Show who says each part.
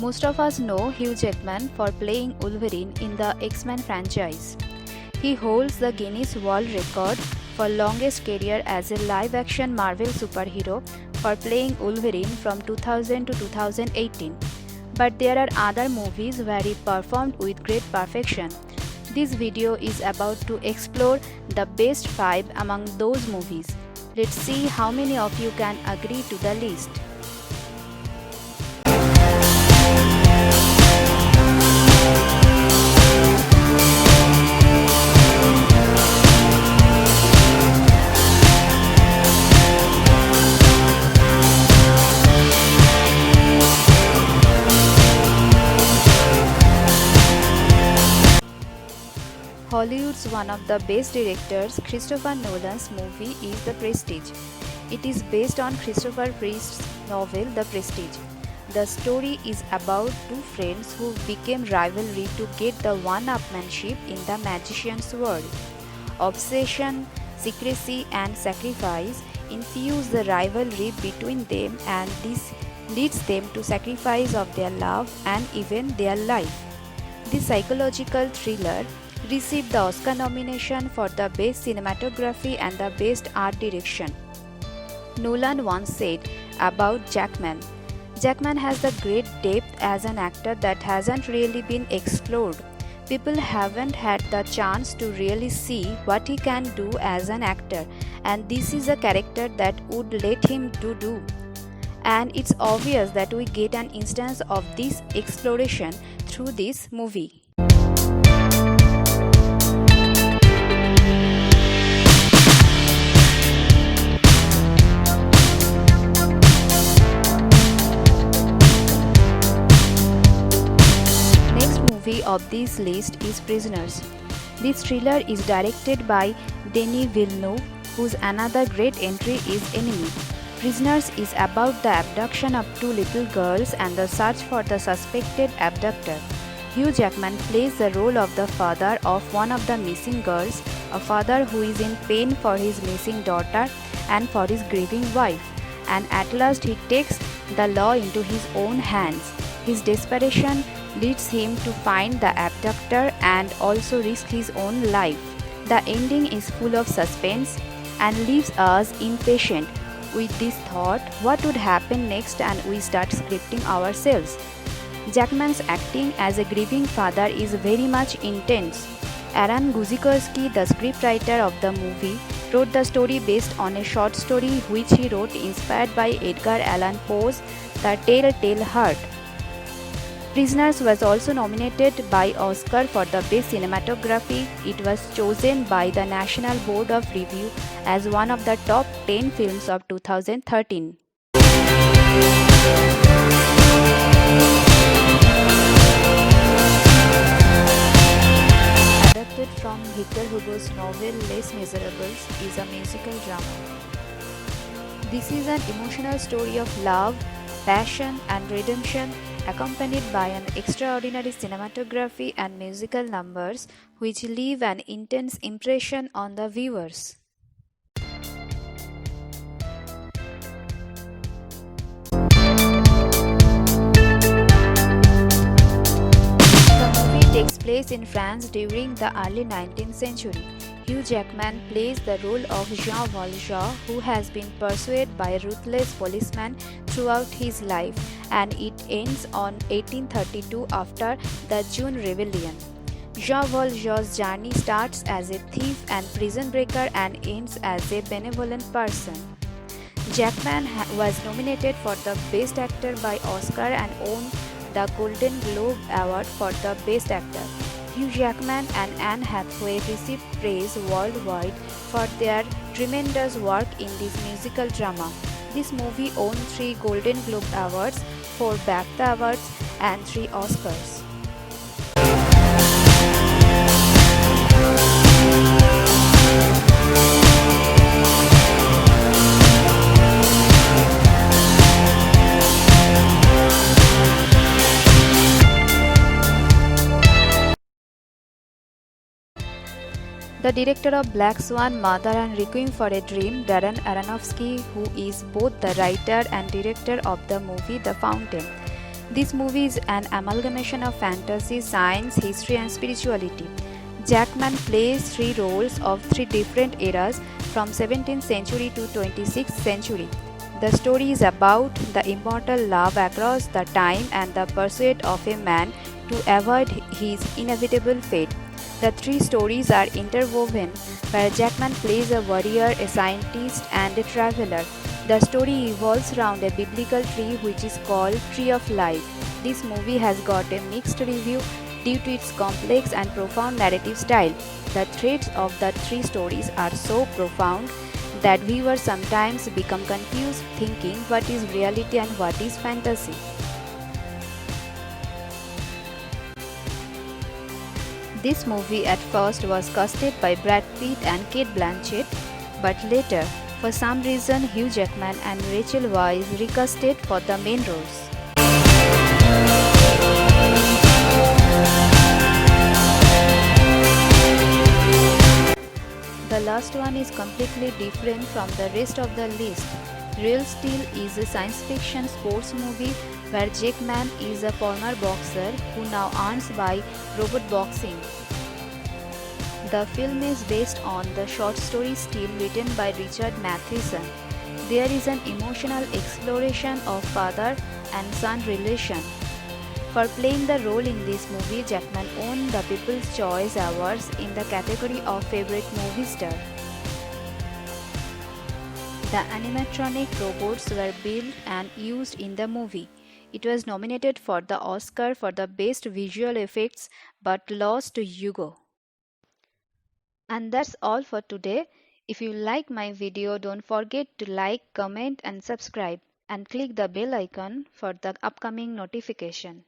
Speaker 1: Most of us know Hugh Jackman for playing Wolverine in the X-Men franchise. He holds the Guinness World Record for longest career as a live-action Marvel superhero for playing Wolverine from 2000 to 2018. But there are other movies where he performed with great perfection. This video is about to explore the best 5 among those movies. Let's see how many of you can agree to the list. Hollywood's one of the best directors, Christopher Nolan's movie is The Prestige. It is based on Christopher Priest's novel The Prestige. The story is about two friends who became rivalry to get the one-upmanship in the magician's world. Obsession, secrecy and sacrifice infuse the rivalry between them, and this leads them to sacrifice of their love and even their life. This psychological thriller received the Oscar nomination for the Best Cinematography and the Best Art Direction. Nolan once said about Jackman, "Jackman has the great depth as an actor that hasn't really been explored. People haven't had the chance to really see what he can do as an actor, and this is a character that would let him do. And it's obvious that we get an instance of this exploration through this movie." Movie of this list is Prisoners. This thriller is directed by Denis Villeneuve, whose another great entry is Enemy. Prisoners is about the abduction of two little girls and the search for the suspected abductor. Hugh Jackman plays the role of the father of one of the missing girls, a father who is in pain for his missing daughter and for his grieving wife, and at last he takes the law into his own hands. His desperation leads him to find the abductor and also risk his own life. The ending is full of suspense and leaves us impatient with this thought, what would happen next, and we start scripting ourselves. Jackman's acting as a grieving father is very much intense. Aaron Guzikowski, the scriptwriter of the movie, wrote the story based on a short story which he wrote inspired by Edgar Allan Poe's The Telltale Heart. Prisoners was also nominated by Oscar for the Best Cinematography. It was chosen by the National Board of Review as one of the top 10 films of 2013. Adapted from Victor Hugo's novel Les Miserables, is a musical drama. This is an emotional story of love, passion and redemption, accompanied by an extraordinary cinematography and musical numbers which leave an intense impression on the viewers. The movie takes place in France during the early 19th century. Hugh Jackman plays the role of Jean Valjean, who has been pursued by a ruthless policeman throughout his life, and it ends on 1832 after the June Rebellion. Jean Valjean's journey starts as a thief and prison breaker and ends as a benevolent person. Jackman was nominated for the Best Actor by Oscar and won the Golden Globe Award for the Best Actor. Hugh Jackman and Anne Hathaway received praise worldwide for their tremendous work in this musical drama. This movie won 3 Golden Globe Awards, 4 BAFTA Awards and 3 Oscars. The director of Black Swan, Mother and Requiem for a Dream, Darren Aronofsky, who is both the writer and director of the movie The Fountain. This movie is an amalgamation of fantasy, science, history, and spirituality. Jackman plays three roles of three different eras from 17th century to 26th century. The story is about the immortal love across the time and the pursuit of a man to avoid his inevitable fate. The three stories are interwoven, where Jackman plays a warrior, a scientist, and a traveler. The story revolves around a biblical tree which is called Tree of Life. This movie has got a mixed review due to its complex and profound narrative style. The threads of the three stories are so profound that viewers sometimes become confused thinking what is reality and what is fantasy. This movie at first was casted by Brad Pitt and Kate Blanchett, but later, for some reason, Hugh Jackman and Rachel Weisz recasted for the main roles. The last one is completely different from the rest of the list. Real Steel is a science fiction sports movie where Jackman is a former boxer who now earns by robot boxing. The film is based on the short story Steel written by Richard Matheson. There is an emotional exploration of father and son relation. For playing the role in this movie, Jackman won the People's Choice Awards in the category of Favorite Movie Star. The animatronic robots were built and used in the movie. It was nominated for the Oscar for the Best Visual Effects but lost to Hugo. And that's all for today. If you like my video, don't forget to like, comment and subscribe and click the bell icon for the upcoming notification.